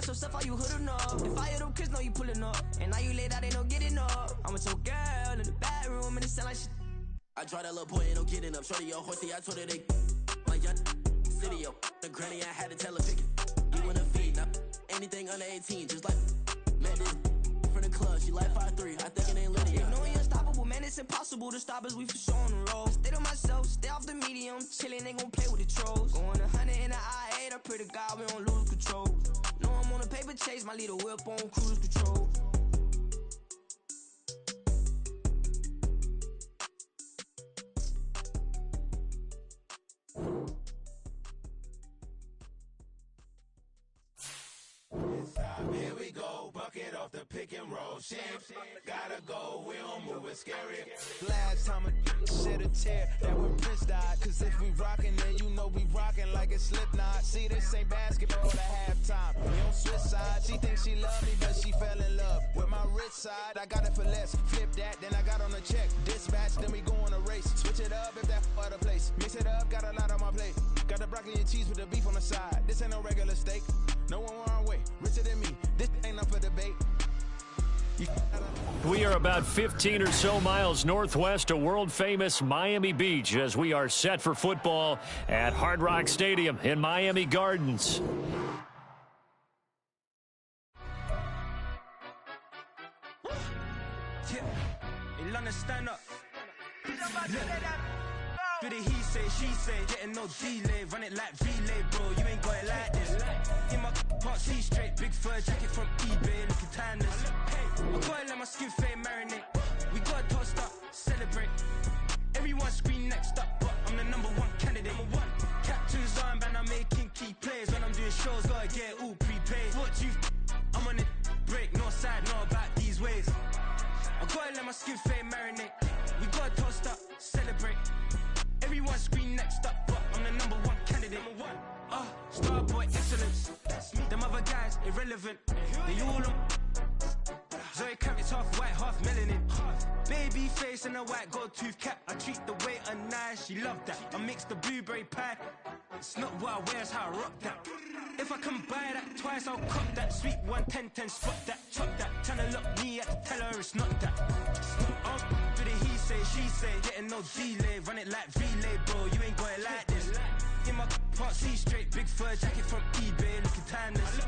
so stuff how you hoodin' up. The fire them kids know you pullin' up. And now you laid out, ain't no getting up. I'm with your girl in the bedroom and it sound like shit. I draw that little boy, ain't no getting up. Shorty, your horsey, I told her they my young city, yo. The granny, I had to tell her pick it. You in a feed, now anything under 18, just like man, this from the club, she like 5'3", I think it ain't Lydia. You know we unstoppable, man, it's impossible to stop us, we for sure on the road. Stay to myself, stay off the medium, chillin', ain't gon' play with the trolls. Going 100 in the I-8, I pray to God we don't lose control. Know I'm on a paper chase, my leader whip on cruise control. Here we go, bucket off the pick and roll. Shit, gotta go, we don't move, it's scary. Last time a shed a tear, that when Prince died. Cause if we rockin', then you know we rockin' like a Slipknot. See, this ain't basketball at halftime. We on switch side, she thinks she love me, but she fell in love with my rich side. I got it for less, flip that, then I got on a check. Dispatch, then we go on a race. Switch it up if that other place. Mix it up, got a lot on my plate. Got the broccoli and cheese with the beef on the side. This ain't no regular steak. No one wrong way, richer than me. This ain't up for debate. We are about 15 or so miles northwest of world-famous Miami Beach as we are set for football at Hard Rock Stadium in Miami Gardens. Stand up. For the he say, she say, getting no delay, run it like relay, bro, you ain't got it like this. In my can't see straight, big fur jacket from eBay, looking timeless. I gotta let my skin fade marinate, we gotta toast up, celebrate. Everyone scream next up, but I'm the #1 candidate. Captain's armband, I'm making key plays. When I'm doing shows, gotta get all prepaid. What you I'm on it, break, no side, know about these ways. I gotta let my skin fade marinate, we gotta toast up, celebrate. Everyone scream next up, but I'm the #1 candidate. Starboy excellence. Them other guys irrelevant. They all on. Zoe Kravitz half white, half melanin. Baby face and a white gold tooth cap. I treat the waiter nice, she love that. I mix the blueberry pie. It's not what I wear, it's how I rock that. If I can buy that twice, I'll cop that. Sweet 110, spot that, chop that. Tryna look me at the tell her it's not that. For the he say, she say, getting no delay, run it like relay, bro. You ain't got it like this. In my can't see straight, big fur jacket from eBay, looking timeless.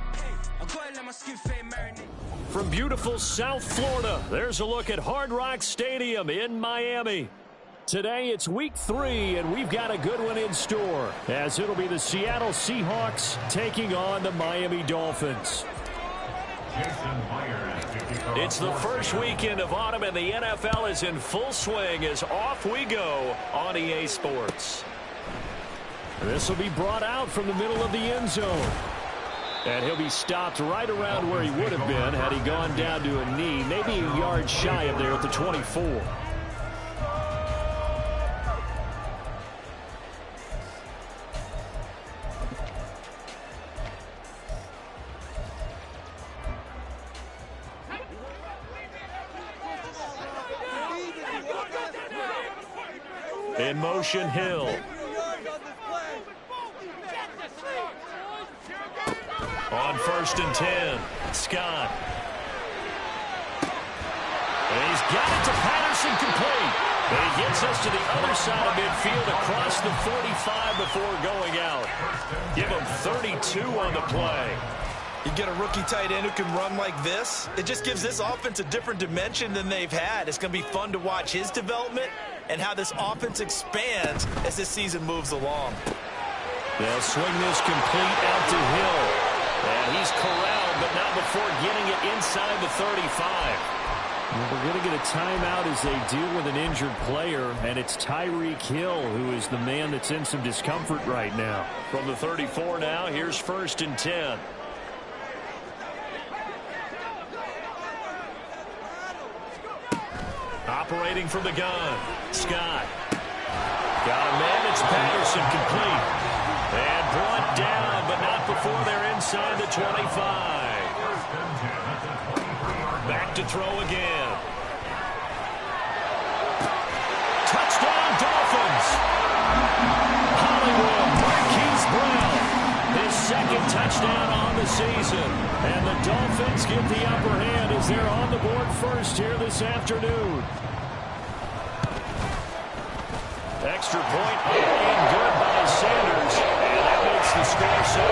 I gotta let my skin fade marinate. From beautiful South Florida, there's a look at Hard Rock Stadium in Miami. Today it's week 3, and we've got a good one in store, as it'll be the Seattle Seahawks taking on the Miami Dolphins. It's the first weekend of autumn, and the NFL is in full swing as off we go on EA Sports. This will be brought out from the middle of the end zone. And he'll be stopped right around where he would have been had he gone down to a knee, maybe a yard shy of there at the 24. In motion, Hill. On 1st and 10, Scott. And he's got it to Patterson, complete. And he gets us to the other side of midfield across the 45 before going out. Give him 32 on the play. You get a rookie tight end who can run like this, it just gives this offense a different dimension than they've had. It's going to be fun to watch his development and how this offense expands as this season moves along. They'll swing this complete out to Hill. And he's corralled, but not before getting it inside the 35. Well, we're going to get a timeout as they deal with an injured player, and it's Tyreek Hill who is the man that's in some discomfort right now. From the 34 now, here's 1st and 10. Operating from the gun, Scott. Got a man, it's Patterson, complete. And brought down, but not before they're inside the 25. Back to throw again. Touchdown, Dolphins. Hollywood, Marquise Brown. His second touchdown on the season. And the Dolphins get the upper hand as they're on the board first here this afternoon. Extra point and good by Sanders. And that makes the score 7-0.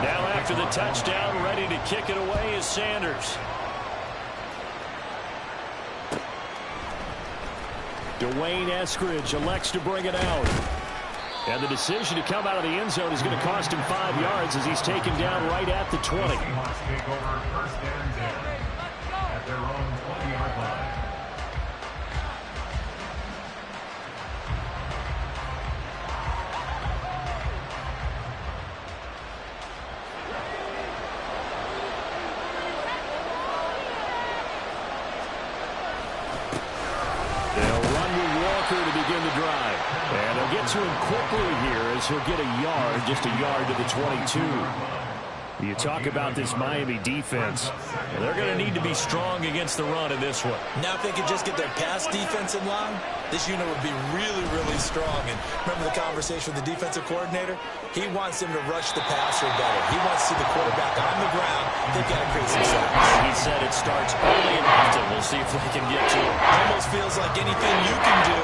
Now after the touchdown, ready to kick it away is Sanders. Dwayne Eskridge elects to bring it out. And the decision to come out of the end zone is going to cost him 5 yards as he's taken down right at the 20. At their own 20-yard line. To begin the drive. And they'll get to him quickly here as he'll get a yard, just a yard to the 22. You talk about this Miami defense. Well, they're going to need to be strong against the run in this one. Now if they could just get their pass defense in line, this unit would be really, really strong. And remember the conversation with the defensive coordinator? He wants them to rush the passer better. He wants to see the quarterback on the ground. They've got to create some sacks. He said it starts early and often. We'll see if they can get to it. Almost feels like anything you can do,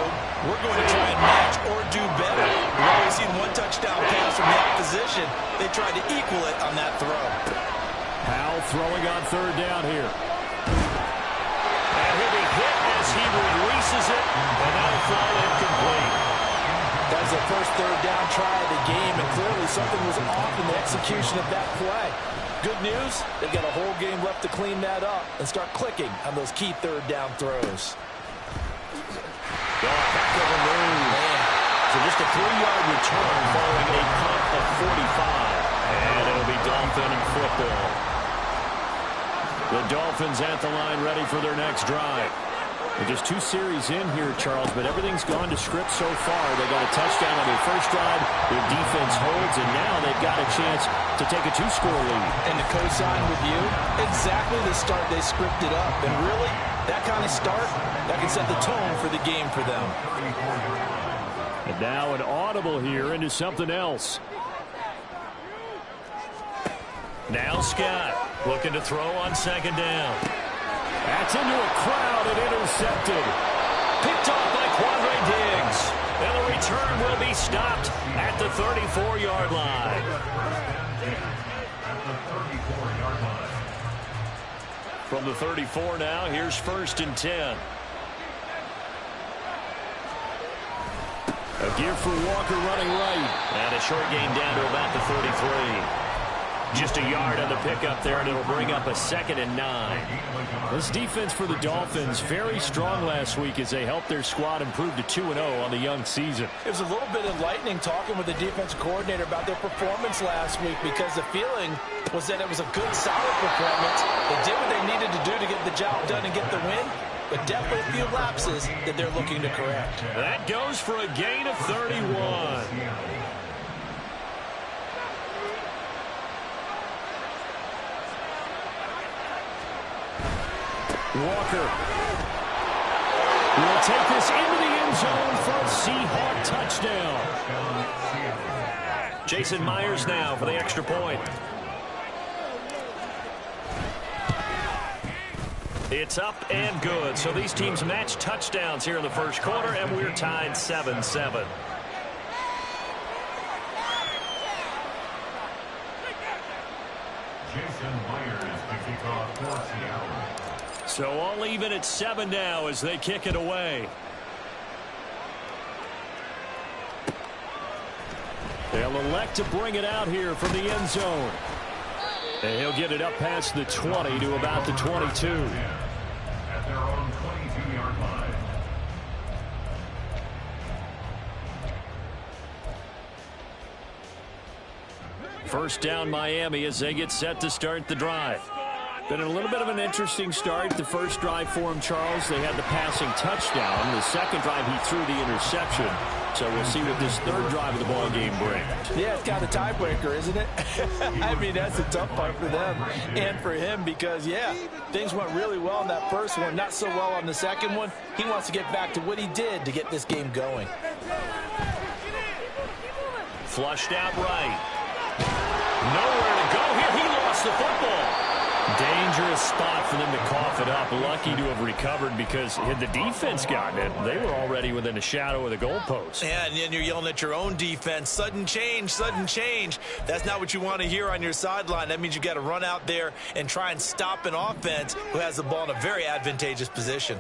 we're going to try and match or do better. We've always seen one touchdown pass from the opposition. They tried to equal it on that throw. Powell throwing on third down here. And he'll be hit as he releases it, and that'll fall incomplete. That was the first third down try of the game, and clearly something was off in the execution of that play. Good news, they've got a whole game left to clean that up and start clicking on those key third down throws. Back of a move. So just a 3-yard return following a punt of 45. And it'll be Dolphin and football. The Dolphins at the line ready for their next drive. They're just 2 series in here, Charles, but everything's gone to script so far. They got a touchdown on their first drive. Their defense holds, and now they've got a chance to take a 2-score lead. And to co-sign with you, exactly the start they scripted up. And really, that kind of start, that can set the tone for the game for them. And now an audible here into something else. Now Scott looking to throw on second down. That's into a crowd and intercepted. Picked off by Quandre Diggs. And the return will be stopped at the 34-yard line. From the 34 now, here's 1st and 10. A give for Walker running right. And a short gain down to about the 33. Just a yard on the pickup there, and it'll bring up a 2nd and 9. This defense for the Dolphins, very strong last week as they helped their squad improve to 2-0 on the young season. It was a little bit enlightening talking with the defensive coordinator about their performance last week because the feeling was that it was a good, solid performance. They did what they needed to do to get the job done and get the win, but definitely a few lapses that they're looking to correct. That goes for a gain of 31. Walker will take this into the end zone for a Seahawk touchdown. Jason Myers now for the extra point. It's up and good. So these teams match touchdowns here in the first quarter, and we're tied 7-7. Jason Myers to kick off for Seattle. So all even at 7 now as they kick it away. They'll elect to bring it out here from the end zone. And he'll get it up past the 20 to about the 22. At their own 22-yard line. First down Miami as they get set to start the drive. Been a little bit of an interesting start. The first drive for him, Charles, they had the passing touchdown. The second drive, he threw the interception. So we'll see what this third drive of the ball game brings. Yeah, it's kind of the tiebreaker, isn't it? I mean, that's the tough part for them and for him because, yeah, things went really well in that first one, not so well on the second one. He wants to get back to what he did to get this game going. Flushed out right. Nowhere to go here. He lost the football. Dangerous spot for them to cough it up. Lucky to have recovered because had the defense gotten it, they were already within a shadow of the goalpost. Yeah, and then you're yelling at your own defense. Sudden change, sudden change. That's not what you want to hear on your sideline. That means you got to run out there and try and stop an offense who has the ball in a very advantageous position.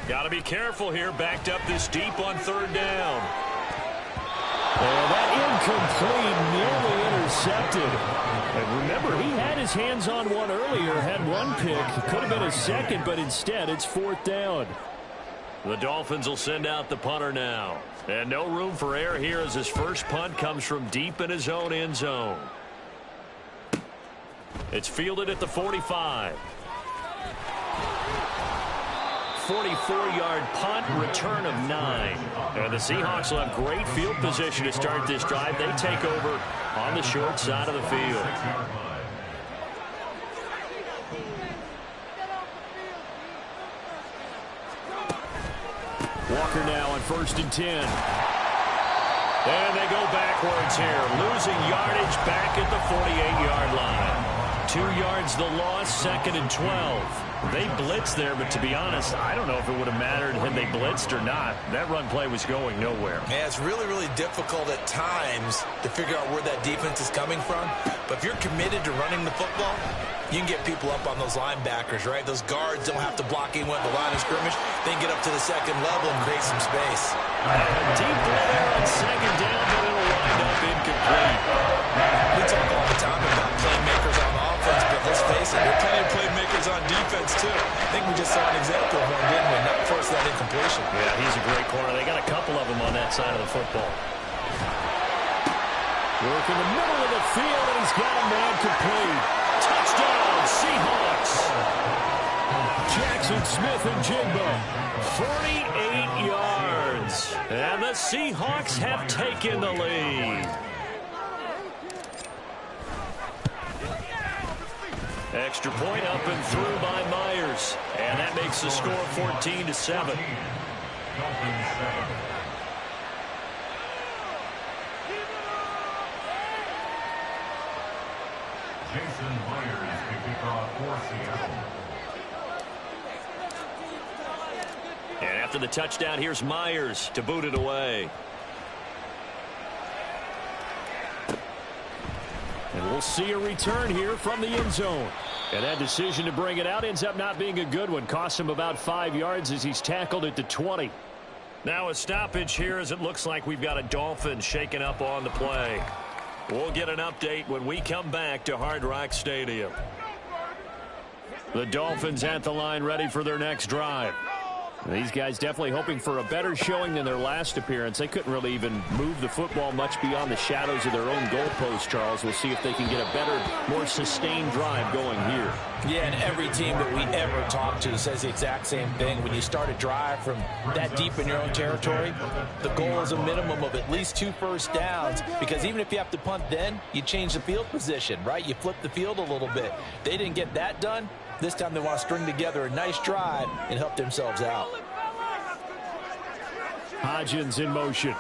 Got to be careful here. Backed up this deep on third down. And that incomplete, nearly intercepted. And remember, he had his hands on one earlier, had one pick. Could have been a second, but instead it's fourth down. The Dolphins will send out the punter now. And no room for error here as his first punt comes from deep in his own end zone. It's fielded at the 45. 44-yard punt, return of 9. And the Seahawks will have great field position to start this drive. They take over on the short side of the field. Walker now on 1st and 10. And they go backwards here, losing yardage back at the 48-yard line. 2 yards the loss, 2nd and 12. They blitzed there, but to be honest, I don't know if it would have mattered had they blitzed or not. That run play was going nowhere. Yeah, it's really, really difficult at times to figure out where that defense is coming from. But if you're committed to running the football, you can get people up on those linebackers, right? Those guards don't have to block anyone at the line of scrimmage. They can get up to the second level and create some space. Deep play there on 2nd down, but it'll wind up incomplete. We talk all the time about playmakers on offense, but let's face it, there are plenty of playmakers on defense, too. I think we just saw an example of one, didn't we? Not force that incompletion. Yeah, he's a great corner. They got a couple of them on that side of the football. Work in the middle of the field, and he's got a man complete. Touchdown, Seahawks. Jackson Smith-Njigba, 48 yards. And the Seahawks have taken the lead. Extra point up and through by Myers. And that makes the score 14-7. Jason Myers to kick off for Seattle. And after the touchdown, here's Myers to boot it away. And we'll see a return here from the end zone. And that decision to bring it out ends up not being a good one. Cost him about 5 yards as he's tackled at the 20. Now a stoppage here as it looks like we've got a Dolphin shaking up on the play. We'll get an update when we come back to Hard Rock Stadium. The Dolphins at the line ready for their next drive. These guys definitely hoping for a better showing than their last appearance. They couldn't really even move the football much beyond the shadows of their own goalpost, Charles. We'll see if they can get a better, more sustained drive going here. Yeah, and every team that we ever talk to says the exact same thing. When you start a drive from that deep in your own territory, the goal is a minimum of at least 2 first downs, because even if you have to punt then, you change the field position, right? You flip the field a little bit. They didn't get that done. This time they want to string together a nice drive and help themselves out. Hodgins in motion.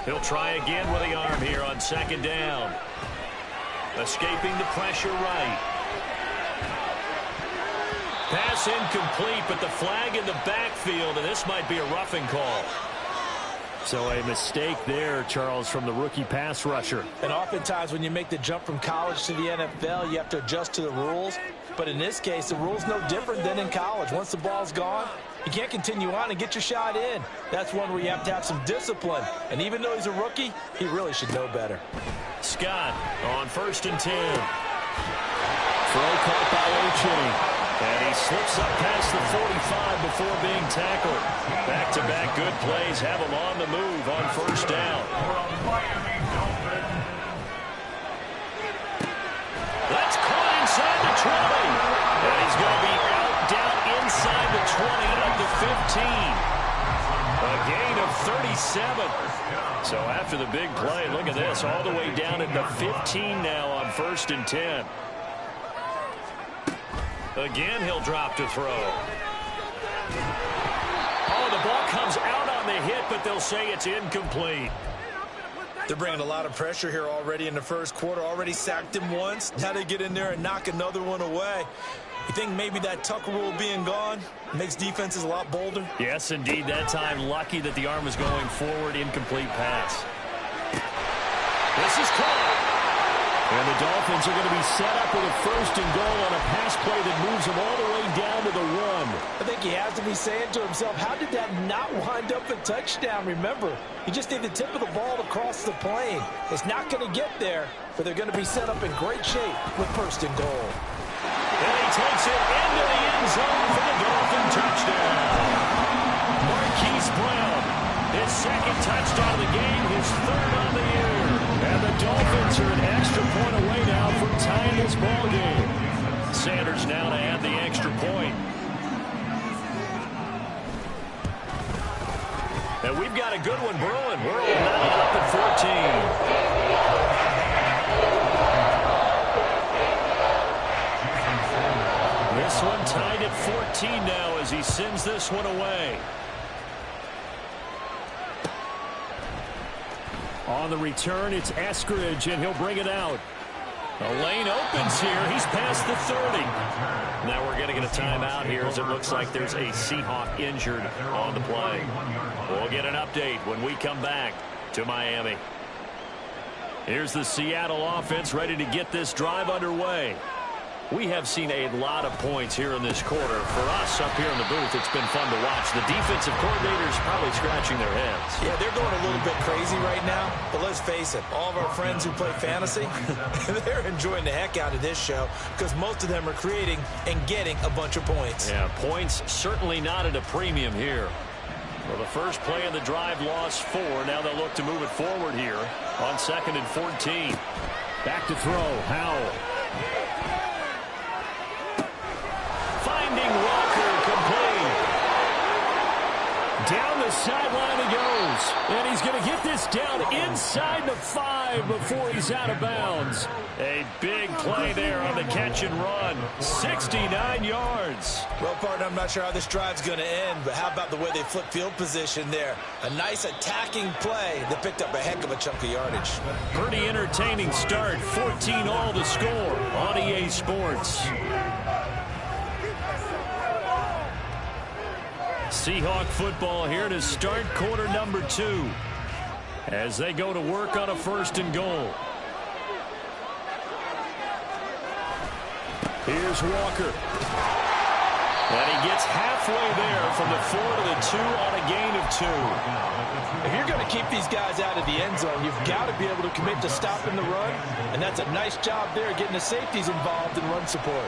He'll try again with the arm here on 2nd down. Escaping the pressure right. Pass incomplete, but the flag in the backfield, and this might be a roughing call. So a mistake there, Charles, from the rookie pass rusher. And oftentimes when you make the jump from college to the NFL, you have to adjust to the rules. But in this case, the rule's no different than in college. Once the ball's gone, you can't continue on and get your shot in. That's one where you have to have some discipline. And even though he's a rookie, he really should know better. Scott on 1st and 10. Throw caught by Ochene. And he slips up past the 45 before being tackled. Back-to-back good plays have him on the move on 1st down. That's caught inside the 20. And he's going to be out at the 15. A gain of 37. So after the big play, look at this, all the way down at the 15 now on 1st and 10. Again, he'll drop to throw. Oh, the ball comes out on the hit, but they'll say it's incomplete. They're bringing a lot of pressure here already in the first quarter. Already sacked him once. Now they get in there and knock another one away. You think maybe that Tucker rule being gone makes defenses a lot bolder? Yes, indeed. That time, lucky that the arm was going forward. Incomplete pass. This is caught. And the Dolphins are going to be set up with a 1st and goal on a pass play that moves them all the way down to the 1. I think he has to be saying to himself, how did that not wind up a touchdown? Remember, he just did the tip of the ball across the plane. It's not going to get there, but they're going to be set up in great shape with 1st and goal. And he takes it into the end zone for the Dolphin touchdown. Marquise Brown, his 2nd touchdown of the game, his 3rd on the year. And the Dolphins are an extra point away now from tying this ball game. Sanders now to add the extra point. And we've got a good one brewing. We're all 9 up at 14. This one tied at 14 now as he sends this one away. On the return, it's Eskridge, and he'll bring it out. The lane opens here. He's past the 30. Now we're going to get a timeout here as it looks like there's a Seahawk injured on the play. We'll get an update when we come back to Miami. Here's the Seattle offense ready to get this drive underway. We have seen a lot of points here in this quarter. For us up here in the booth, it's been fun to watch. The defensive coordinators probably scratching their heads. Yeah, they're going a little bit crazy right now. But let's face it, all of our friends who play fantasy, they're enjoying the heck out of this show because most of them are creating and getting a bunch of points. Yeah, points certainly not at a premium here. Well, the first play of the drive lost 4. Now they'll look to move it forward here on 2nd and 14. Back to throw, Howell. Walker complete. Down the sideline he goes. And he's going to get this down inside the 5 before he's out of bounds. A big play there on the catch and run. 69 yards. Well, partner, I'm not sure how this drive's going to end, but how about the way they flip field position there? A nice attacking play that picked up a heck of a chunk of yardage. Pretty entertaining start. 14 all to score on EA Sports. Seahawk football here to start quarter number 2 as they go to work on a 1st and goal. Here's Walker. And he gets halfway there from the 4 to the 2 on a gain of 2. If you're going to keep these guys out of the end zone, you've got to be able to commit to stopping the run, and that's a nice job there getting the safeties involved in run support.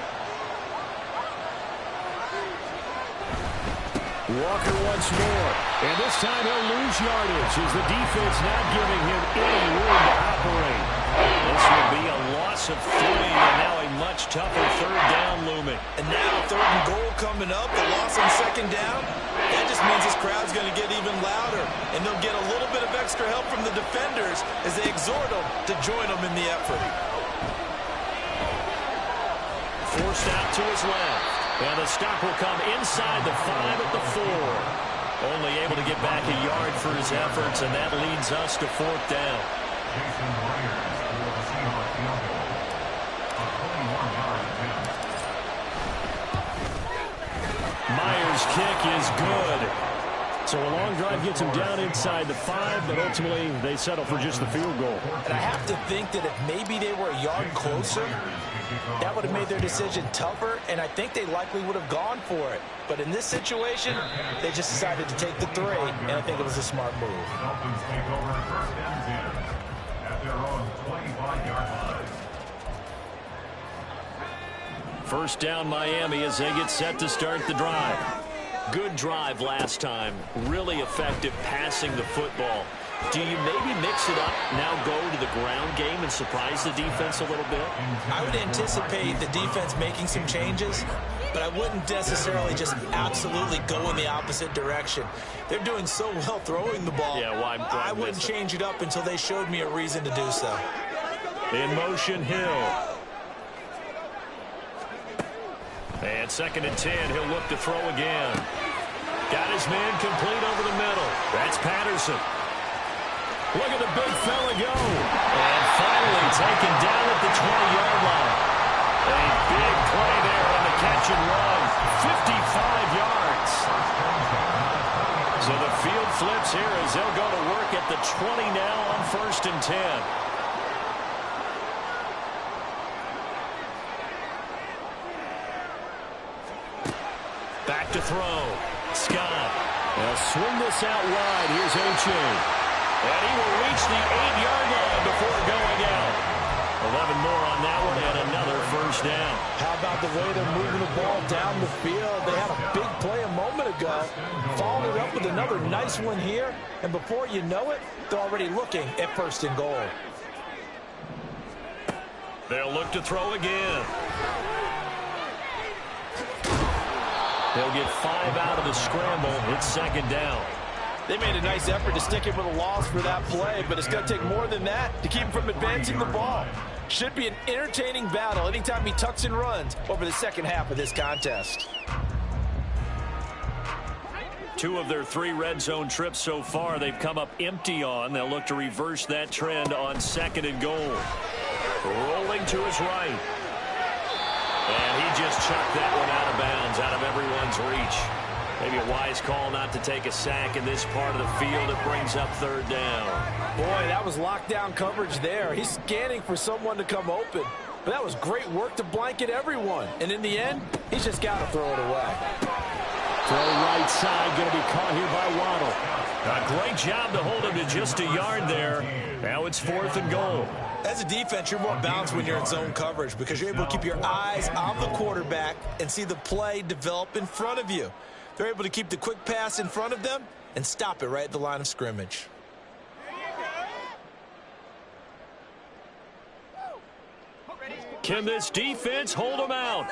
Walker once more, and this time he'll lose yardage as the defense not giving him any room to operate. This will be a loss of 3, and now a much tougher 3rd down looming. And now 3rd and goal coming up, the loss on 2nd down. That just means this crowd's going to get even louder, and they'll get a little bit of extra help from the defenders as they exhort them to join them in the effort. Forced out to his left. And the stop will come inside the 5 at the 4. Only able to get back a yard for his efforts, and that leads us to 4th down. Jason Myers for the Seahawks field goal. A 21-yard attempt. Myers' kick is good. So a long drive gets him down inside the 5, but ultimately they settle for just the field goal. And I have to think that if maybe they were a yard closer, that would have made their decision tougher, and I think they likely would have gone for it. But in this situation, they just decided to take the 3, and I think it was a smart move. Dolphins take over 1st and 10 at their own 25-yard line. 1st down Miami as they get set to start the drive. Good drive last time. Really effective passing the football. Do you maybe mix it up, now go to the ground game and surprise the defense a little bit? I would anticipate the defense making some changes. but I wouldn't necessarily just absolutely go in the opposite direction. They're doing so well throwing the ball. Yeah, why I wouldn't change it up until they showed me a reason to do so. In motion, Hill. And 2nd and 10, he'll look to throw again. Got his man complete over the middle. That's Patterson. Look at the big fella go. And finally taken down at the 20-yard line. A big play there on the catch and run. 55 yards. So the field flips here as they'll go to work at the 20 now on 1st and 10. Back to throw. Scott. They'll swing this out wide. Here's Achane. And he will reach the 8-yard line before going out. 11 more on that one and another first down. How about the way they're moving the ball down the field? They had a big play a moment ago. Followed it up with another nice one here. And before you know it, they're already looking at 1st and goal. They'll look to throw again. They'll get 5 out of the scramble. It's 2nd down. They made a nice effort to stick him with a loss for that play, but it's going to take more than that to keep him from advancing the ball. Should be an entertaining battle anytime he tucks and runs over the second half of this contest. 2 of their 3 red zone trips so far they've come up empty on. They'll look to reverse that trend on 2nd and goal. Rolling to his right. And he just chucked that one out of bounds, out of everyone's reach. Maybe a wise call not to take a sack in this part of the field. It brings up 3rd down. Boy, that was lockdown coverage there. He's scanning for someone to come open. But that was great work to blanket everyone. And in the end, he's just got to throw it away. Throw right side, going to be caught here by Waddle. A great job to hold him to just a yard there. Now it's 4th and goal. As a defense, you're more balanced when you're in zone coverage because you're able to keep your eyes on the quarterback and see the play develop in front of you. They're able to keep the quick pass in front of them and stop it right at the line of scrimmage. Can this defense hold them out?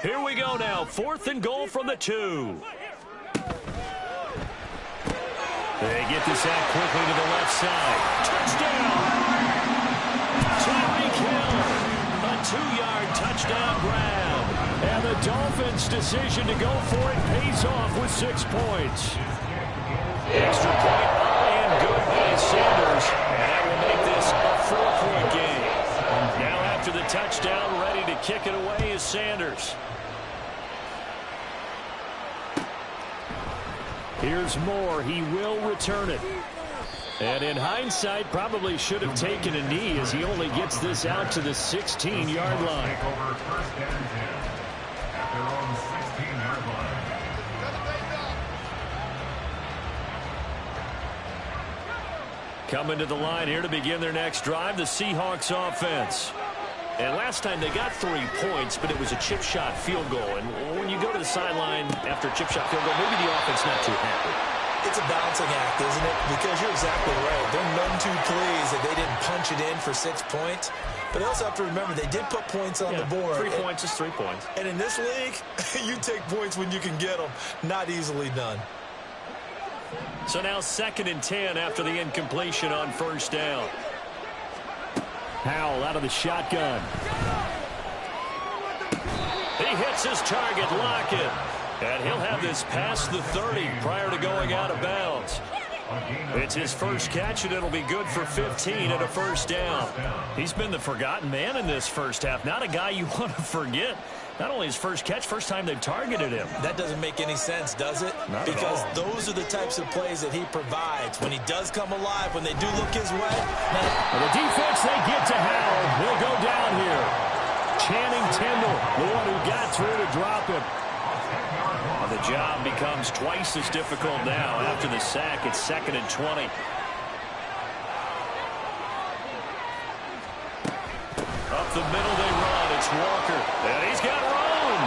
Here we go now. 4th and goal from the 2. They get this out quickly to the left side. Touchdown! Tyreek Hill. A 2-yard touchdown grab. And the Dolphins' decision to go for it pays off with 6 points. Extra point up and good by Sanders. And that will make this a 4-point game. Now after the touchdown, ready to kick it away is Sanders. Here's Moore. He will return it. And in hindsight, probably should have taken a knee as he only gets this out to the 16-yard line. Over 1st and 10 at their own 16-yard line. Coming to the line here to begin their next drive, the Seahawks offense. And last time they got 3 points, but it was a chip shot field goal. And when you go to the sideline after a chip shot field goal, maybe the offense not too happy. It's a balancing act, isn't it? Because you're exactly right. They're none too pleased that they didn't punch it in for 6 points. But they also have to remember they did put points on the board. 3 points is 3 points. And in this league, you take points when you can get them. Not easily done. So now 2nd and 10 after the incompletion on 1st down. Howell out of the shotgun. He hits his target, Lockett. And he'll have this past the 30 prior to going out of bounds. It's his first catch, and it'll be good for 15 and a 1st down. He's been the forgotten man in this first half. Not a guy you want to forget. Not only his first catch, first time they've targeted him. That doesn't make any sense, does it? Not because at all. Those are the types of plays that he provides. When he does come alive, when they do look his way. And the defense, they get to Howell. He'll go down here. Channing Tindall, the one who got through to drop him. The job becomes twice as difficult now after the sack. It's 2nd and 20. Up the middle they run. It's Walker. And he's got room.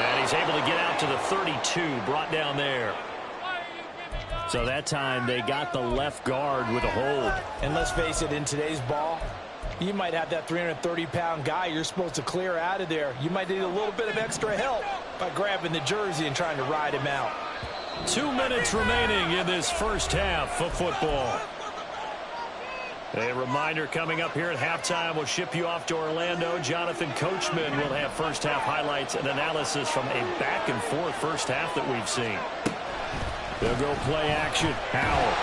And he's able to get out to the 32. Brought down there. So that time they got the left guard with a hold. And let's face it, in today's ball, you might have that 330-pound guy you're supposed to clear out of there. You might need a little bit of extra help. by grabbing the jersey and trying to ride him out. 2 minutes remaining in this first half of football. A reminder coming up here at halftime. We'll ship you off to Orlando. Jonathan Coachman will have first half highlights and analysis from a back-and-forth first half that we've seen. They'll go play action. Howell.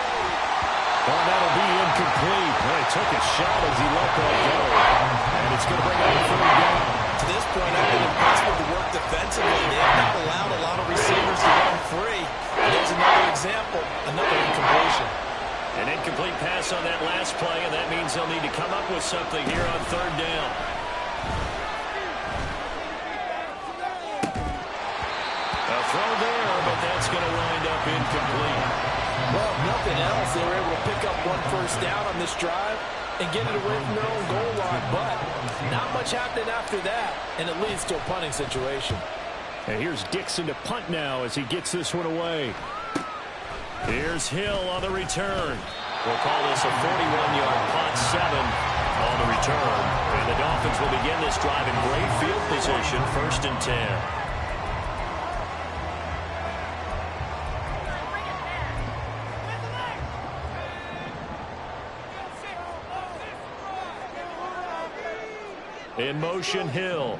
Oh, that'll be incomplete. He took a shot as he let that go. And it's going to bring up a third down. To this point, I've been impressed with the work defensively. They have not allowed a lot of receivers to run free. And there's another example, another incompletion. An incomplete pass on that last play, and that means they'll need to come up with something here on third down. A throw there, but that's going to wind up incomplete. Well, if nothing else, they were able to pick up one first down on this drive and get it away from their own goal line, but not much happening after that, and it leads to a punting situation. And here's Dixon to punt now as he gets this one away. Here's Hill on the return. We'll call this a 41-yard punt, 7 on the return. And the Dolphins will begin this drive in great field position, 1st and 10. In motion, Hill.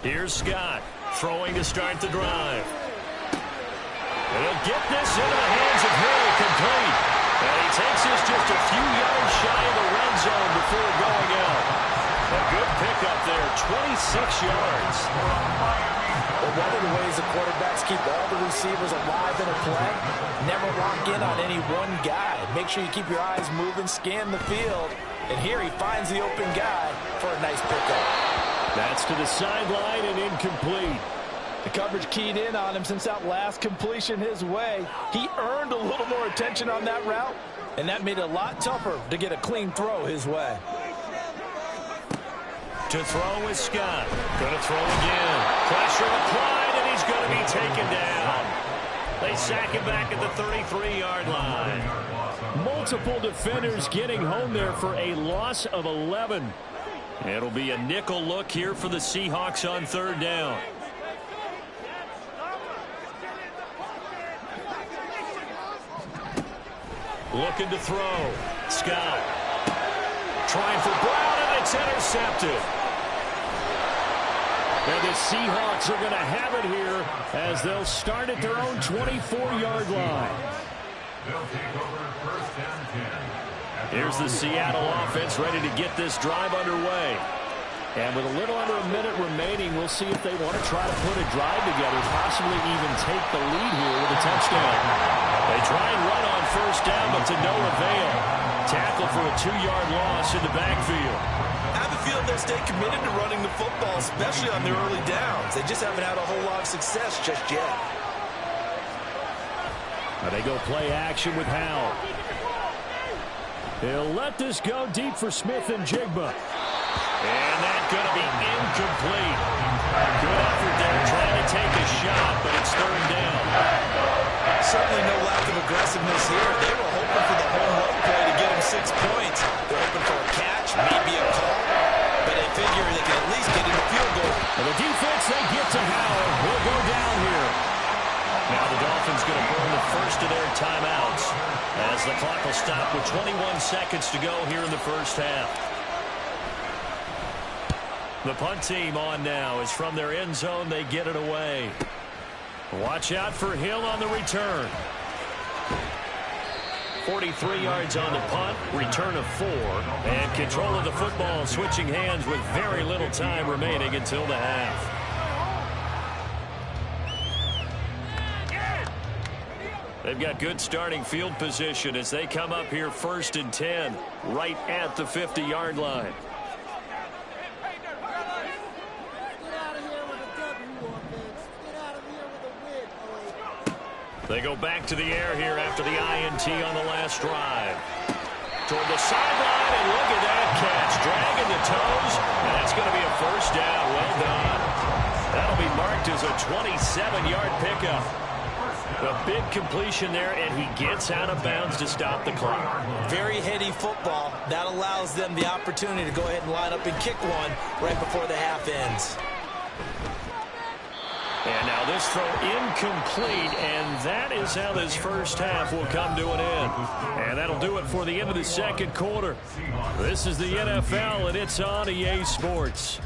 Here's Scott. Throwing to start the drive. And he'll get this into the hands of Hill, complete. And he takes this just a few yards shy of the red zone before going out. A good pickup there, 26 yards. Well, one of the ways the quarterbacks keep all the receivers alive in a play, never lock in on any one guy. Make sure you keep your eyes moving, scan the field. And here he finds the open guy for a nice pickup. That's to the sideline and incomplete. The coverage keyed in on him since that last completion his way. He earned a little more attention on that route, and that made it a lot tougher to get a clean throw his way. To throw is Scott. Going to throw again. Pressure applied, and he's going to be taken down. They sack him back at the 33-yard line. Multiple defenders getting home there for a loss of 11. It'll be a nickel look here for the Seahawks on third down. Looking to throw. Scott. Trying for Brown, and it's intercepted. And the Seahawks are going to have it here as they'll start at their own 24-yard line. They'll take over 1st and 10. Here's the Seattle offense ready to get this drive underway. And with a little under a minute remaining, we'll see if they want to try to put a drive together, possibly even take the lead here with a touchdown. They try and run on first down, but to no avail. Tackle for a 2-yard loss in the backfield. I have a feeling they'll stay committed to running the football, especially on their early downs. They just haven't had a whole lot of success just yet. They go play action with Howell. He'll let this go deep for Smith and Jigba. And that's going to be incomplete. Good effort there trying to take a shot, but it's third down. Certainly no lack of aggressiveness here. They were hoping for the home run play to get them 6 points. They're hoping for a catch, maybe a call, but they figure they can at least get in the field goal. And the defense, they get to Howell. We'll go down here. Now the Dolphins going to burn the first of their timeouts as the clock will stop with 21 seconds to go here in the first half. The punt team on now is from their end zone. They get it away. Watch out for Hill on the return. 43 yards on the punt, return of 4, and control of the football switching hands with very little time remaining until the half. They've got good starting field position as they come up here 1st and 10, right at the 50-yard line. They go back to the air here after the INT on the last drive. Toward the sideline, and look at that catch. Dragging the toes, and that's going to be a first down. Well done. That'll be marked as a 27-yard pickup. A big completion there, and he gets out of bounds to stop the clock. Very heady football. That allows them the opportunity to go ahead and line up and kick one right before the half ends. And now this throw incomplete, and that is how this first half will come to an end. And that'll do it for the end of the second quarter. This is the NFL, and it's on EA Sports.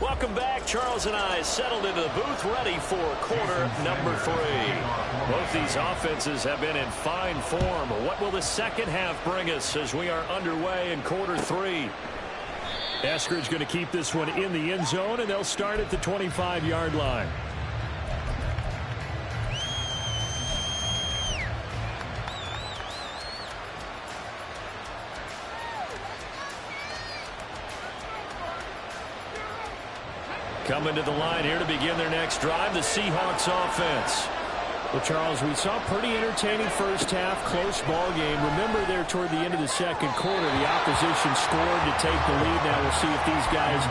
Welcome back. Charles and I settled into the booth, ready for quarter number 3. Both these offenses have been in fine form. What will the second half bring us as we are underway in quarter 3? Eskridge going to keep this one in the end zone, and they'll start at the 25-yard line. Coming to the line here to begin their next drive, the Seahawks offense. Well, Charles, we saw a pretty entertaining first half, close ball game. Remember there toward the end of the second quarter, the opposition scored to take the lead. Now we'll see if these guys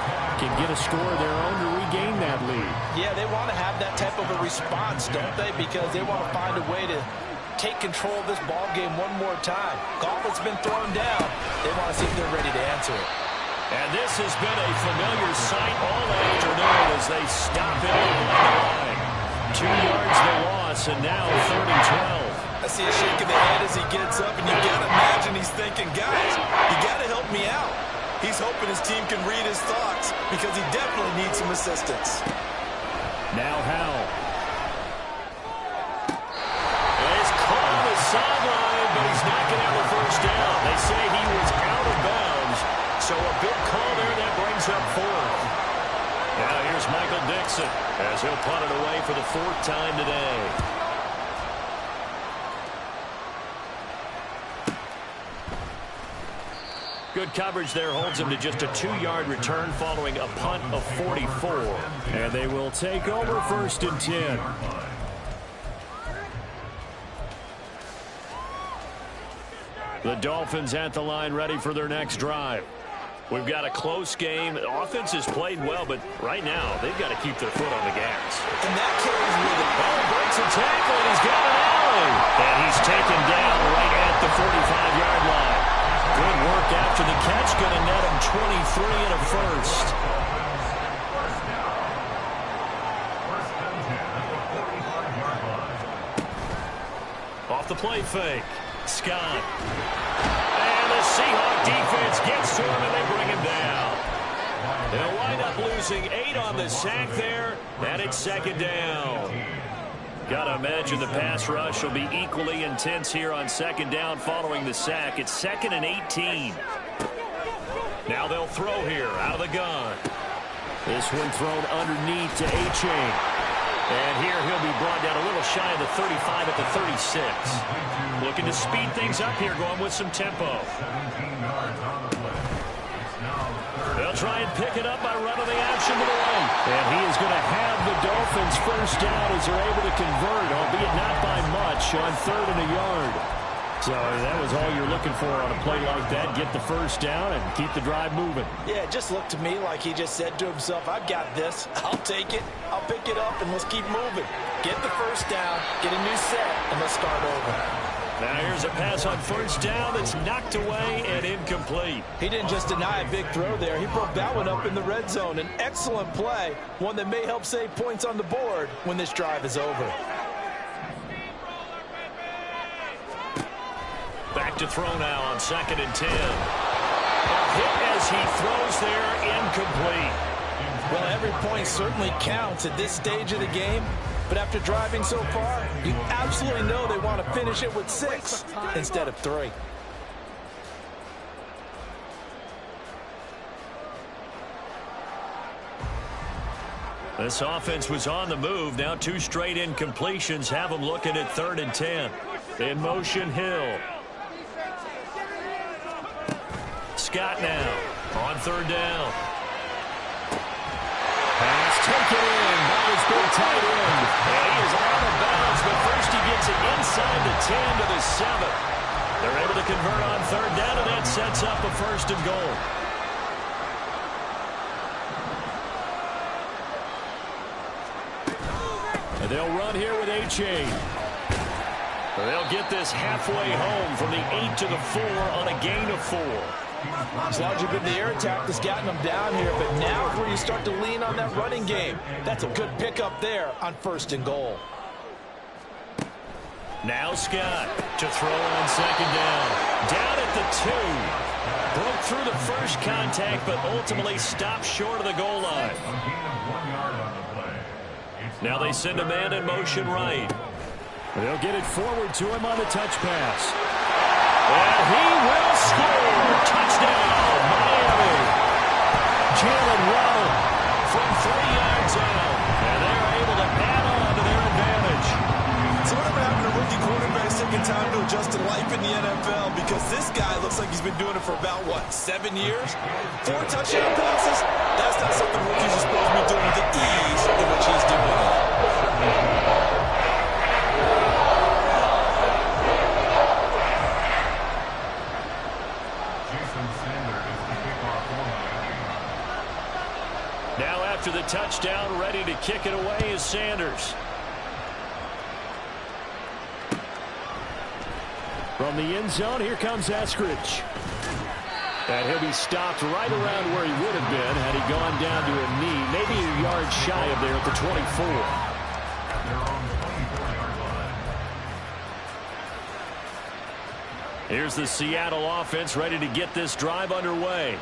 can get a score of their own to regain that lead. Yeah, they want to have that type of a response, don't they? Because they want to find a way to take control of this ball game one more time. Gauntlet's been thrown down. They want to see if they're ready to answer it. And this has been a familiar sight all afternoon as they stop it on the line. 2 yards the loss, and now 3rd and 12. I see a shake of the head as he gets up, and you got to imagine he's thinking, guys, you got to help me out. He's hoping his team can read his thoughts because he definitely needs some assistance. Now Howell. He's caught on the sideline, but he's not going to have a first down. They say he was out of bounds, so a big call there that brings up 4th. Now here's Michael Dixon as he'll punt it away for the 4th time today. Good coverage there holds him to just a 2-yard return following a punt of 44. And they will take over 1st and 10. The Dolphins at the line ready for their next drive. We've got a close game. The offense has played well, but right now they've got to keep their foot on the gas. And that carries with it. Oh, breaks a tackle, and he's got an alley. And he's taken down right at the 45-yard line. Good work after the catch. Going to net him 23 and a first. Off the play fake. Scott. And the Seahawk defense gets to him, and they bring him down. They'll wind up losing 8 on the sack there, and it's 2nd down. Got to imagine the pass rush will be equally intense here on 2nd down following the sack. It's 2nd and 18. Now they'll throw here out of the gun. This one thrown underneath to A-Chain. And here he'll be brought down a little shy of the 35 at the 36. Looking to speed things up here, going with some tempo. They'll try and pick it up by running the option to the right. And he is going to have the Dolphins first down as they're able to convert, albeit not by much, on 3rd and a yard. So that was all you're looking for on a play like that. Get the first down and keep the drive moving. Yeah, it just looked to me like he just said to himself, I've got this. I'll take it. I'll pick it up, and let's keep moving. Get the first down, get a new set, and let's start over. Now here's a pass on 1st down that's knocked away and incomplete. He didn't just deny a big throw there. He broke that one up in the red zone. An excellent play, one that may help save points on the board when this drive is over. Back to throw now on 2nd and 10. A hit as he throws there, incomplete. Well, every point certainly counts at this stage of the game. But after driving so far, you absolutely know they want to finish it with 6 instead of 3. This offense was on the move. Now 2 straight incompletions have them looking at 3rd and 10. In motion, Hill. Scott now on 3rd down. Pass taken in by his big tight end. And he is out of bounds, but first he gets it inside the 10 to the 7. They're able to convert on 3rd down, and that sets up a 1st and goal. And they'll run here with H.A. They'll get this halfway home from the 8 to the 4 on a gain of 4. It's largely been the air attack that's gotten them down here, but now is where you start to lean on that running game. That's a good pickup there on 1st and goal. Now Scott to throw on 2nd down. Down at the 2. Broke through the first contact, but ultimately stopped short of the goal line. Now they send a man in motion right. They'll get it forward to him on the touch pass. And he will score. Touchdown, Miami. Jalen Waddle from 3 yards out. And they're able to add on to their advantage. So whatever happened to rookie quarterbacks taking time to adjust to life in the NFL? Because this guy looks like he's been doing it for about, 7 years? 4 touchdown passes? That's not something rookies are supposed to be doing with the ease in which he's doing it. Now after the touchdown, ready to kick it away is Sanders. From the end zone, here comes Eskridge. And he'll be stopped right around where he would have been had he gone down to a knee, maybe a yard shy of there at the 24. Here's the Seattle offense ready to get this drive underway.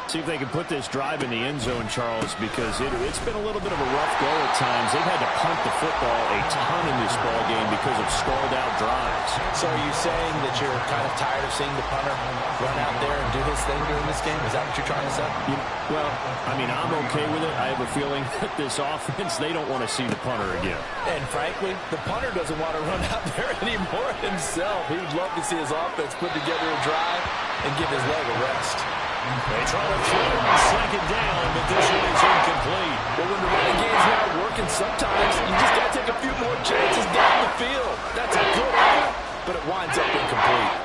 See if they can put this drive in the end zone, Charles, because it's been a little bit of a rough go at times. They've had to punt the football a ton in this ball game because of stalled-out drives. So are you saying that you're kind of tired of seeing the punter run out there and do his thing during this game? Is that what you're trying to say? Well, I mean, I'm okay with it. I have a feeling that this offense, they don't want to see the punter again. And frankly, the punter doesn't want to run out there anymore himself. He would love to see his offense put together a drive and give his leg a rest. They try to throw on 2nd down, but this one is incomplete. Well, when the running game's not working, sometimes you just got to take a few more chances down the field. That's a good effort, but it winds up incomplete.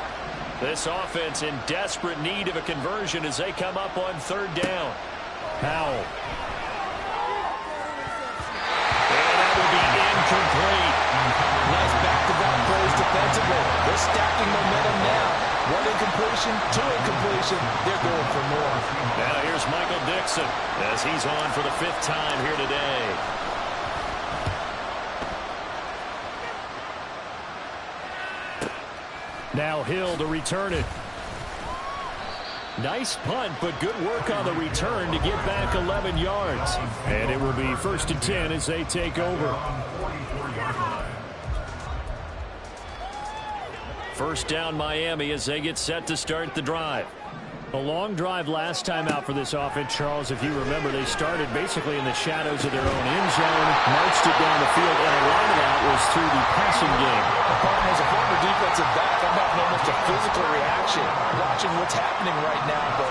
This offense in desperate need of a conversion as they come up on 3rd down. Powell. And that will be incomplete. Nice back-to-back plays defensively. They're stacking momentum now. 1 incompletion, 2 incompletion. They're going for more. Now here's Michael Dixon as he's on for the 5th time here today. Now Hill to return it. Nice punt, but good work on the return to get back 11 yards. And it will be 1st and 10 as they take over. 1st down Miami as they get set to start the drive. A long drive last time out for this offense, Charles. If you remember, they started basically in the shadows of their own end zone, marched it down the field, and a lot of that was through the passing game. As a former defensive back, I'm having almost a physical reaction watching what's happening right now. But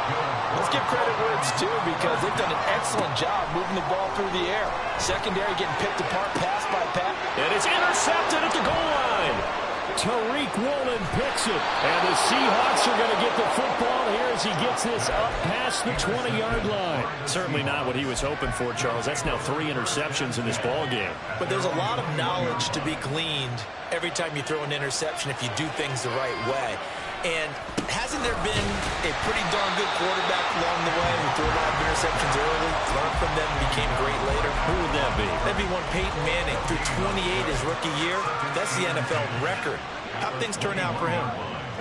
let's give credit where it's due because they've done an excellent job moving the ball through the air. Secondary getting picked apart pass by pass. And it's intercepted at the goal line. Tariq Woolen picks it, and the Seahawks are going to get the football here as he gets this up past the 20-yard line. Certainly not what he was hoping for, Charles. That's now 3 interceptions in this ball game. But there's a lot of knowledge to be gleaned every time you throw an interception if you do things the right way. And hasn't there been a pretty darn good quarterback along the way who threw a lot of interceptions early, learned from them, and became great later? Who would that be? That'd be one Peyton Manning threw 28 his rookie year. That's the NFL record. How'd things turn out for him?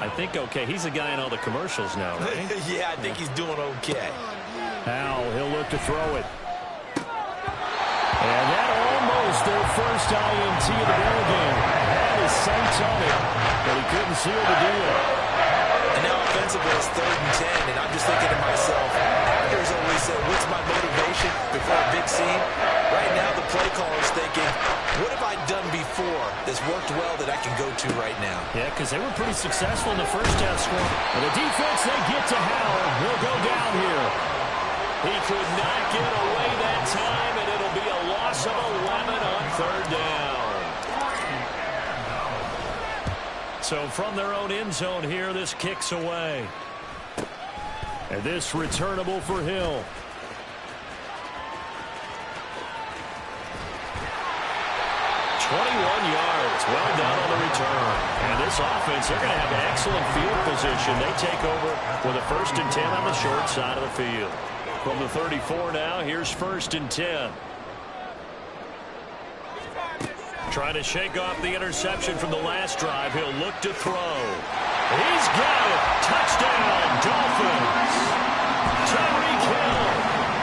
I think okay. He's a guy in all the commercials now, right? Yeah, I think he's doing okay. Howell, he'll look to throw it. And that almost their first INT of the ball game. Had his sights on it, but he couldn't seal the deal. And now offensively it's 3rd and 10, and I'm just thinking to myself, actors always say, what's my motivation before a big scene? Right now the play caller's thinking, what have I done before that's worked well that I can go to right now? Yeah, because they were pretty successful in the first half score. And the defense, they get to Howell. He'll go down here. He could not get away that time, and it'll be a loss of 11 on 3rd down. So from their own end zone here, this kicks away. And this returnable for Hill. yards. Well done on the return. And this offense, they're going to have an excellent field position. They take over with a 1st and 10 on the short side of the field. From the 34 now, here's 1st and 10. Trying to shake off the interception from the last drive. He'll look to throw. He's got it. Touchdown, Dolphins. Tyreek Hill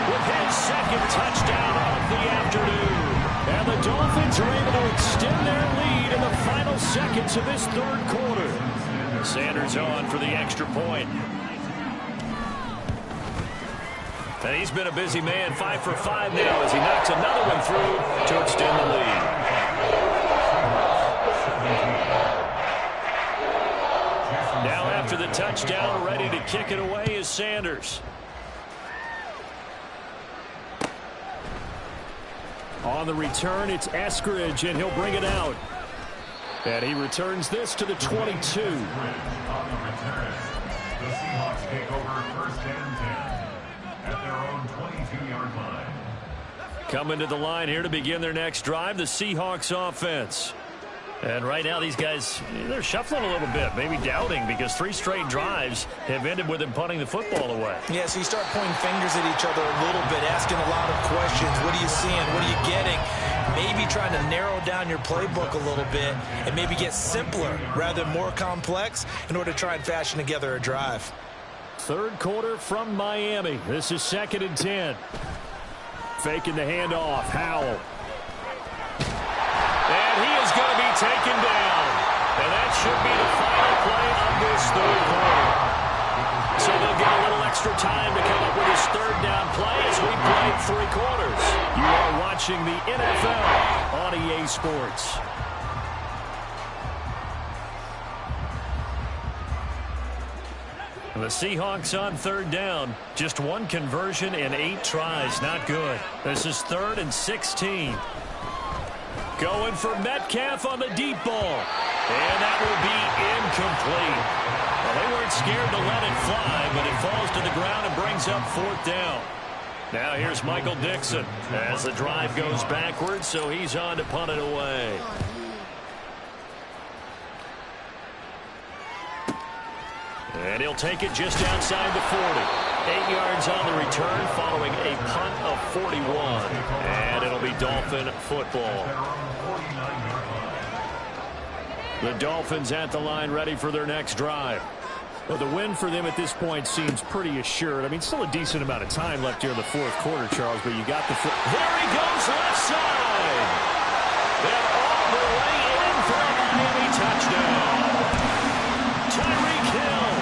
with his 2nd touchdown of the afternoon. And the Dolphins are able to extend their lead in the final seconds of this 3rd quarter. Sanders on for the extra point. And he's been a busy man, 5 for 5 now as he knocks another one through to extend the lead. Now after the touchdown, ready to kick it away is Sanders. On the return, it's Eskridge, and he'll bring it out. And he returns this to the 22. On the return, the Seahawks take over 1st and 10 at their own 22-yard line. Coming to the line here to begin their next drive, the Seahawks offense. And right now these guys, they're shuffling a little bit, maybe doubting, because 3 straight drives have ended with them punting the football away. Yeah, so you start pointing fingers at each other a little bit, asking a lot of questions. What are you seeing? What are you getting? Maybe trying to narrow down your playbook a little bit and maybe get simpler rather than more complex in order to try and fashion together a drive. 3rd quarter from Miami. This is 2nd and 10. Faking the handoff. Howell. And he is going to be taken down. And that should be the final play of this 3rd quarter. So they'll get a little extra time to come up with his 3rd down play as we play 3 quarters. You are watching the NFL on EA Sports. The Seahawks on 3rd down. Just 1 conversion in 8 tries. Not good. This is 3rd and 16. Going for Metcalf on the deep ball. And that will be incomplete. Well, they weren't scared to let it fly, but it falls to the ground and brings up 4th down. Now here's Michael Dixon as the drive goes backwards, so he's on to punt it away. And he'll take it just outside the 40. 8 yards on the return following a punt of 41. And it'll be Dolphin football. The Dolphins at the line ready for their next drive. Well, the win for them at this point seems pretty assured. I mean, still a decent amount of time left here in the 4th quarter, Charles, but you got the... There he goes, left side! And all the way in for a Miami touchdown. Tyreek Hill,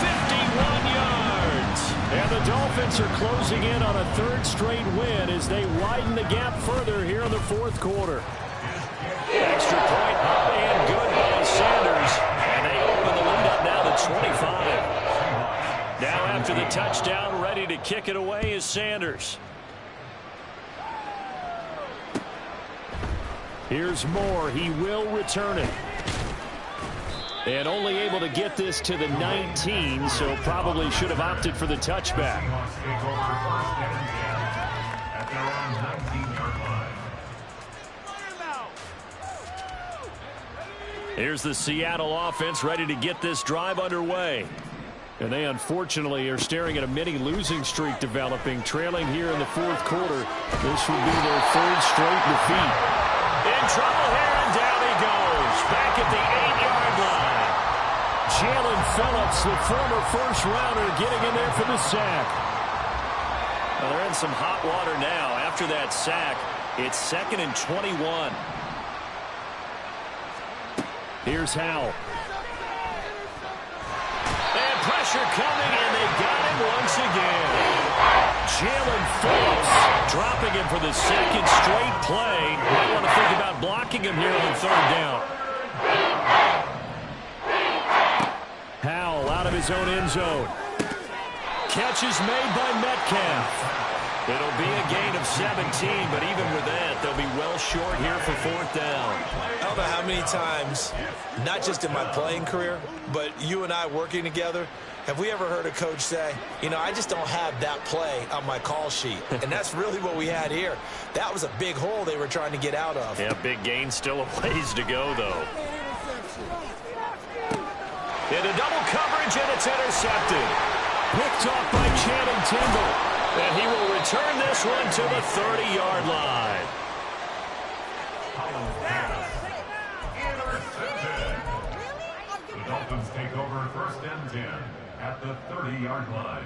51 yards. And the Dolphins are closing in on a 3rd straight win as they widen the gap further here in the 4th quarter. Extra point up and good by Sanders. And they open the lead up now to 25. Now after the touchdown, ready to kick it away is Sanders. Here's Moore. He will return it. And only able to get this to the 19, so probably should have opted for the touchback. Here's the Seattle offense ready to get this drive underway. And they unfortunately are staring at a mini losing streak developing, trailing here in the 4th quarter. This would be their 3rd straight defeat. In trouble here, and down he goes. Back at the 8-yard line. Jalen Phillips, the former 1st rounder, getting in there for the sack. Well, they're in some hot water now. After that sack, it's 2nd and 21. Here's Howell. And pressure coming, and they got him once again. Jalen Phillips dropping him for the 2nd straight play. Might want to think about blocking him here on 3rd down. Howell out of his own end zone. Catch is made by Metcalf. It'll be a gain of 17, but even with that, they'll be well short here for 4th down. I don't know how many times, not just in my playing career, but you and I working together, Have we ever heard a coach say, you know, I just don't have that play on my call sheet? And that's really what we had here. That was a big hole they were trying to get out of. Yeah, big gain, still a ways to go, though. Into double coverage, and it's intercepted. Picked off by Channing Tindall. And he will return this one to the 30-yard line. The Dolphins take over 1st and 10 at the 30-yard line.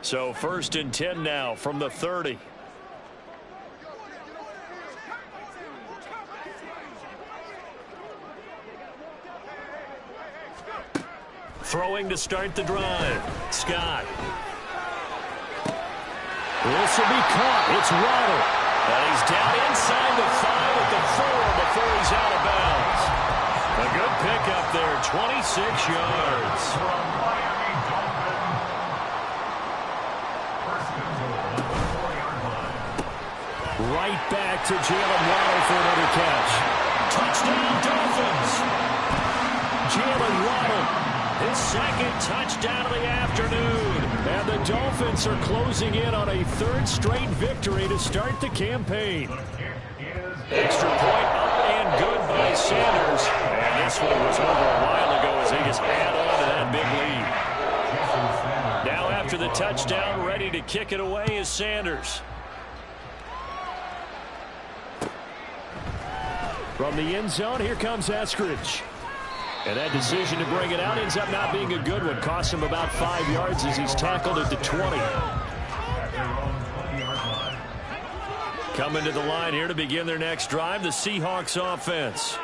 So 1st and 10 now from the 30. Throwing to start the drive. Scott. This will be caught. It's Waddle. And he's down inside the 5 at the 4 before he's out of bounds. A good pickup there, 26 yards. From Miami Dolphins. 1st and goal at the 4-yard line. Right back to Jalen Waddle for another catch. Touchdown, Dolphins. Jalen Waddle. His second touchdown of the afternoon. And the Dolphins are closing in on a 3rd straight victory to start the campaign. Extra point up and good by Sanders. And this one was over a while ago as they just add on to that big lead. Now after the touchdown, ready to kick it away is Sanders. From the end zone, here comes Eskridge. And that decision to bring it out ends up not being a good one. Costs him about 5 yards as he's tackled at the 20. Coming to the line here to begin their next drive, the Seahawks offense.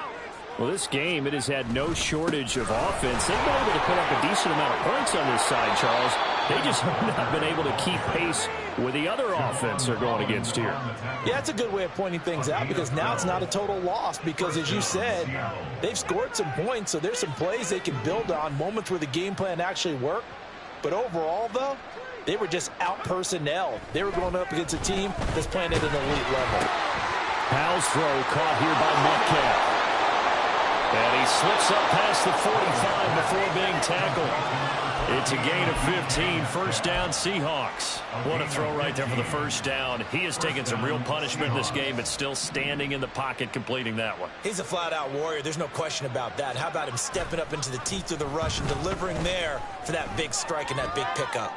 Well, this game, it has had no shortage of offense. They've been able to put up a decent amount of points on this side, Charles. They just have not been able to keep pace with the other offense they're going against here. Yeah, that's a good way of pointing things out because now it's not a total loss because, as you said, they've scored some points, so there's some plays they can build on, moments where the game plan actually worked. But overall, though, they were just out-personnel. They were going up against a team that's playing at an elite level. Powell's throw caught here by Metcalf. And he slips up past the 45 before being tackled. It's a gain of 15, 1st down Seahawks. What a throw right there for the 1st down. He has taken some real punishment in this game, but still standing in the pocket completing that one. He's a flat-out warrior. There's no question about that. How about him stepping up into the teeth of the rush and delivering there for that big strike and that big pickup?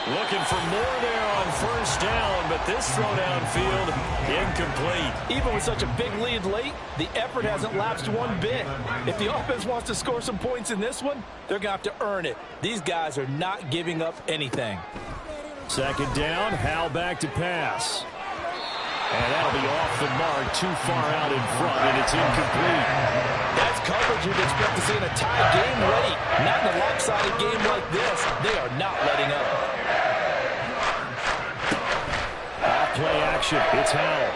Looking for more there on 1st down, but this throw downfield incomplete. Even with such a big lead late, the effort hasn't lapsed one bit. If the offense wants to score some points in this one, they're going to have to earn it. These guys are not giving up anything. 2nd down, Howell back to pass. And that'll be off the mark, too far out in front, and it's incomplete. That's coverage you'd expect to see in a tie game late. Not in a lopsided game like this. They are not letting up. Play action. It's Howell.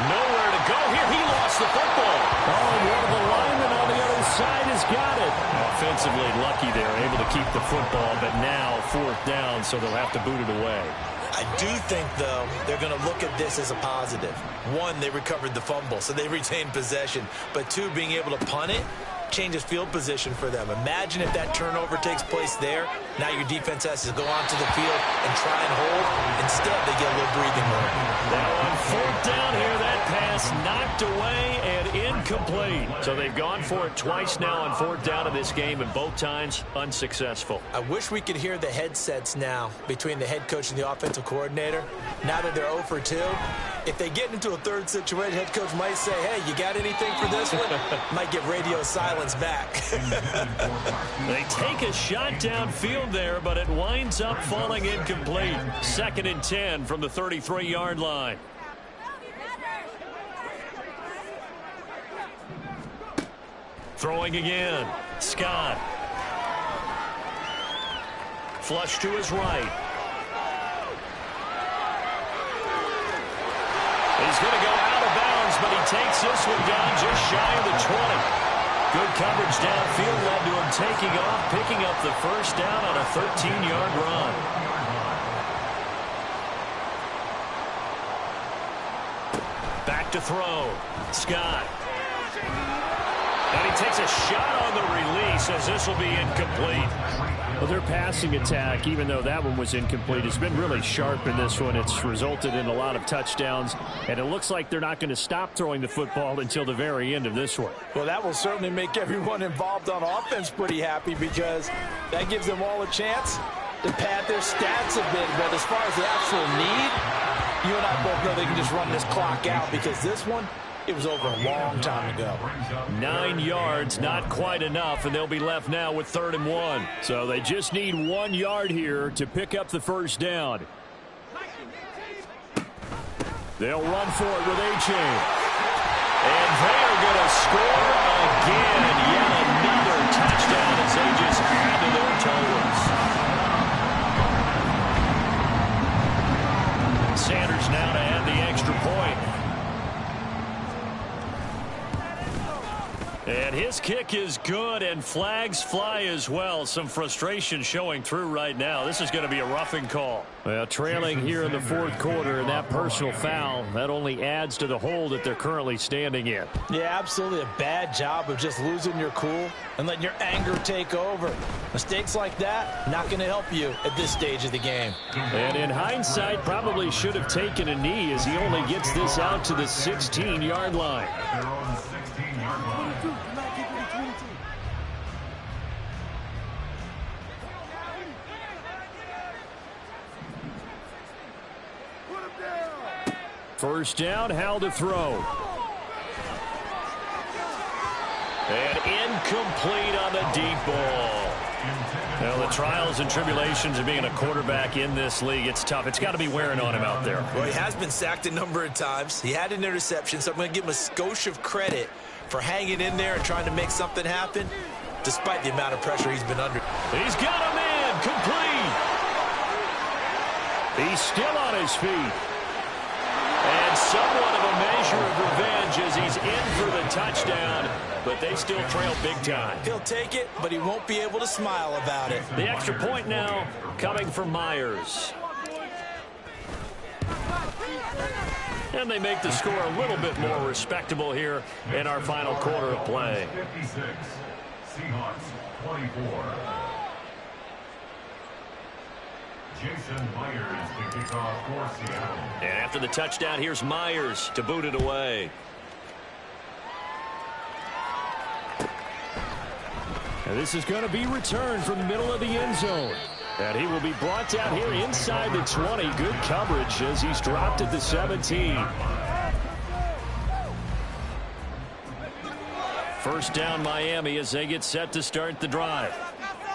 Nowhere to go here. He lost the football. Oh, one of the linemen on the other side has got it. Offensively lucky there, able to keep the football, but now 4th down, so they'll have to boot it away. I do think, though, they're going to look at this as a positive. 1, they recovered the fumble, so they retained possession. But 2, being able to punt it changes field position for them. Imagine if that turnover takes place there. Now your defense has to go onto the field and try and hold. Instead, they get a little breathing room. Now on 4th down here, that pass knocked away and incomplete. So they've gone for it twice now on 4th down in this game, and both times unsuccessful. I wish we could hear the headsets now between the head coach and the offensive coordinator. Now that they're 0 for 2, if they get into a 3rd situation, head coach might say, hey, you got anything for this one? Might get radio silence back. They take a shot downfield there, but it winds up falling incomplete. 2nd and 10 from the 33-yard line. Throwing again. Scott. Flush to his right. He's going to go out of bounds, but he takes this one down just shy of the 20. Good coverage downfield led to him taking off, picking up the 1st down on a 13-yard run. Back to throw. Scott. And he takes a shot on the release as this will be incomplete. Well, their passing attack, even though that one was incomplete, has been really sharp in this one. It's resulted in a lot of touchdowns, and it looks like they're not going to stop throwing the football until the very end of this one. Well, that will certainly make everyone involved on offense pretty happy because that gives them all a chance to pad their stats a bit. But as far as the actual need, you and I both know they can just run this clock out because this one, it was over a long time ago. 9 yards, not quite enough, and they'll be left now with 3rd and 1. So they just need 1 yard here to pick up the first down. They'll run for it with A-Chain. And they are going to score again. Yet another touchdown as they just add to their totals. Sanders now to add the extra point. And his kick is good, and flags fly as well. Some frustration showing through right now. This is going to be a roughing call. Well, trailing here in the 4th quarter, and that personal foul, that only adds to the hole that they're currently standing in. Yeah, absolutely a bad job of just losing your cool and letting your anger take over. Mistakes like that, not going to help you at this stage of the game. And in hindsight, probably should have taken a knee as he only gets this out to the 16-yard line. Their own 16-yard line. First down, Howell to throw. And incomplete on the deep ball. Well, the trials and tribulations of being a quarterback in this league, it's tough. It's got to be wearing on him out there. Well, he has been sacked a number of times. He had an interception, so I'm going to give him a skosh of credit for hanging in there and trying to make something happen, despite the amount of pressure he's been under. He's got him in, complete. He's still on his feet. And somewhat of a measure of revenge as he's in for the touchdown, but they still trail big time. He'll take it, but he won't be able to smile about it. The extra point now coming from Myers. And they make the score a little bit more respectable here in our final quarter of play. 56, Seahawks 24. Jason Myers to kick off for Seattle. And after the touchdown, here's Myers to boot it away. And this is going to be returned from the middle of the end zone. And he will be brought down here inside the 20. Good coverage as he's dropped at the 17. First down Miami as they get set to start the drive.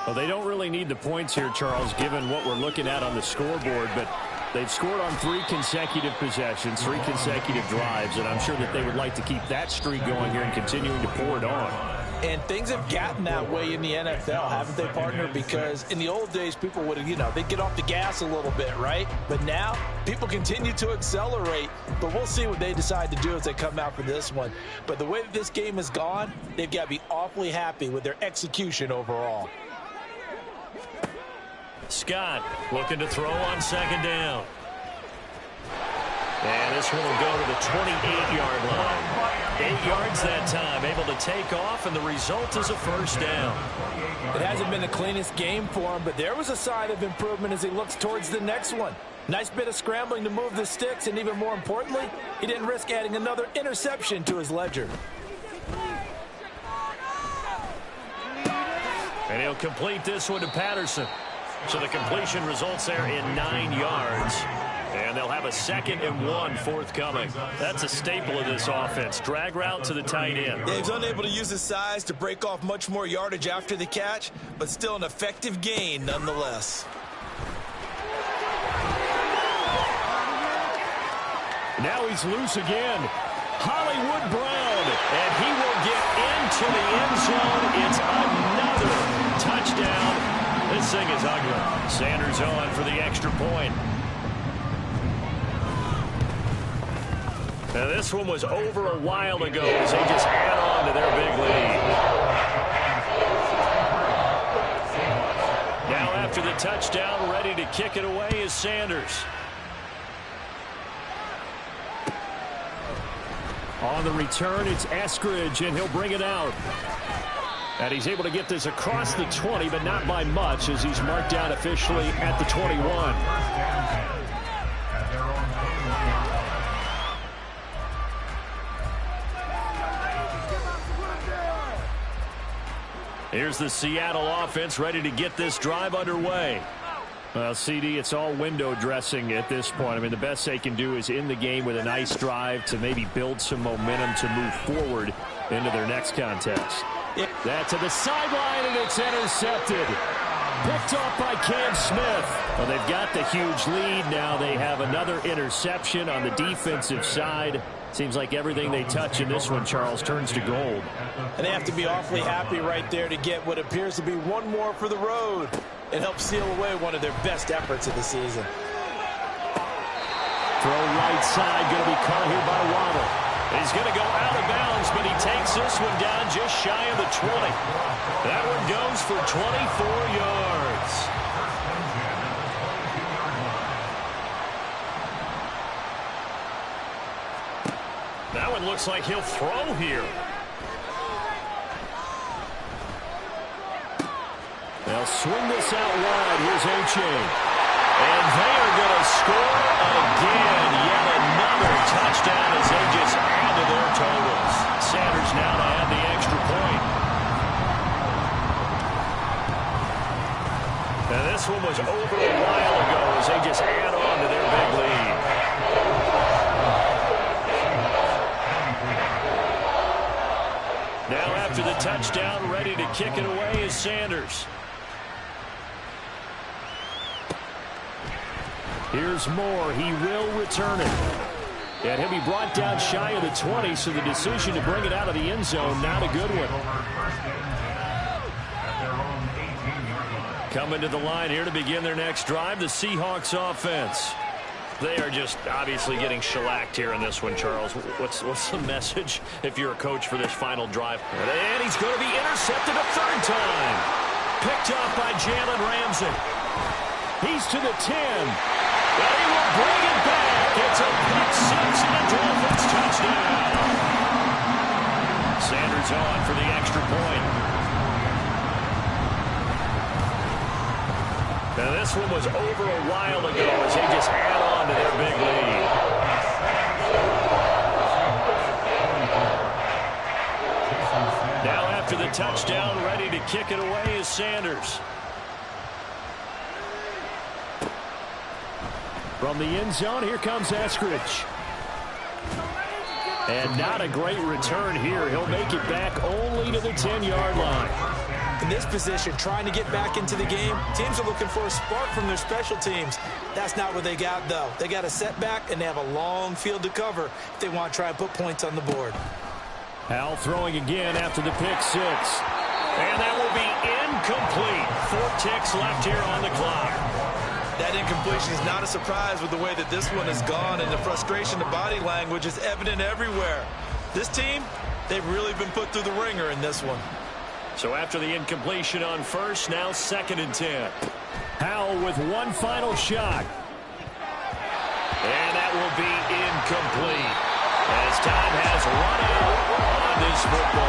Well, they don't really need the points here, Charles, given what we're looking at on the scoreboard, but they've scored on 3 consecutive possessions, 3 consecutive drives, and I'm sure that they would like to keep that streak going here and continuing to pour it on. And things have gotten that way in the NFL, haven't they, partner? Because in the old days, people would have, they'd get off the gas a little bit, right? But now, people continue to accelerate. But we'll see what they decide to do as they come out for this one. But the way that this game has gone, they've got to be awfully happy with their execution overall. Scott looking to throw on second down. And this one will go to the 28-yard line. 8 yards that time, able to take off, and the result is a first down. It hasn't been the cleanest game for him, but there was a sign of improvement as he looks towards the next one. Nice bit of scrambling to move the sticks, and even more importantly, he didn't risk adding another interception to his ledger. And he'll complete this one to Patterson. So the completion results there in 9 yards. And they'll have a 2nd and 1 forthcoming. That's a staple of this offense. Drag route to the tight end. Yeah, he's unable to use his size to break off much more yardage after the catch, but still an effective gain nonetheless. Now he's loose again. Hollywood Brown. And he will get into the end zone. It's another touchdown. This thing is ugly. Sanders on for the extra point. Now this one was over a while ago as they just add on to their big lead. Now after the touchdown, ready to kick it away is On the return, it's Eskridge, and he'll bring it out. And he's able to get this across the 20, but not by much, as he's marked down officially at the 21. Here's the Seattle offense ready to get this drive underway. Well, CD, it's all window dressing at this point. I mean, the best they can do is in the game with a nice drive to maybe build some momentum to move forward into their next contest. That to the sideline, and it's intercepted. Picked off by Cam Smith. Well, they've got the huge lead. Now they have another interception on the defensive side. Seems like everything they touch in this one, Charles, turns to gold. And they have to be awfully happy right there to get what appears to be one more for the road. It helps seal away one of their best efforts of the season. Throw right side, going to be caught here by Waddle. He's going to go out of bounds, but he takes this one down just shy of the 20. That one goes for 24 yards. That one looks like he'll throw here. They'll swing this out wide. Here's A-Chain. And they are going to score again. Yet another touchdown as they just add to their totals. Sanders now to add the extra point. Now this one was over a while ago as they just add on to their big lead. Now after the touchdown, ready to kick it away is Sanders. Here's Moore. He will return it. And he'll be brought down shy of the 20, so the decision to bring it out of the end zone, not a good one. Coming to the line here to begin their next drive, the Seahawks offense. They are just obviously getting shellacked here in this one, Charles. What's the message if you're a coach for this final drive? And he's going to be intercepted a third time. Picked off by Jalen Ramsey. He's to the 10. But he will bring it back. It's a pick six and a Dolphins touchdown. Sanders on for the extra point. Now this one was over a while ago as they just add on to their big lead. Now after the touchdown, ready to kick it away is Sanders. From the end zone, here comes Eskridge. And not a great return here. He'll make it back only to the 10-yard line. In this position, trying to get back into the game, teams are looking for a spark from their special teams. That's not what they got, though. They got a setback, and they have a long field to cover if they want to try and put points on the board. Hal throwing again after the pick six. And that will be incomplete. 4 ticks left here on the clock. That incompletion is not a surprise with the way that this one has gone, and the frustration, the body language is evident everywhere. This team, they've really been put through the ringer in this one. So after the incompletion on first, now 2nd and 10. Howell with one final shot. And that will be incomplete as time has run out on this football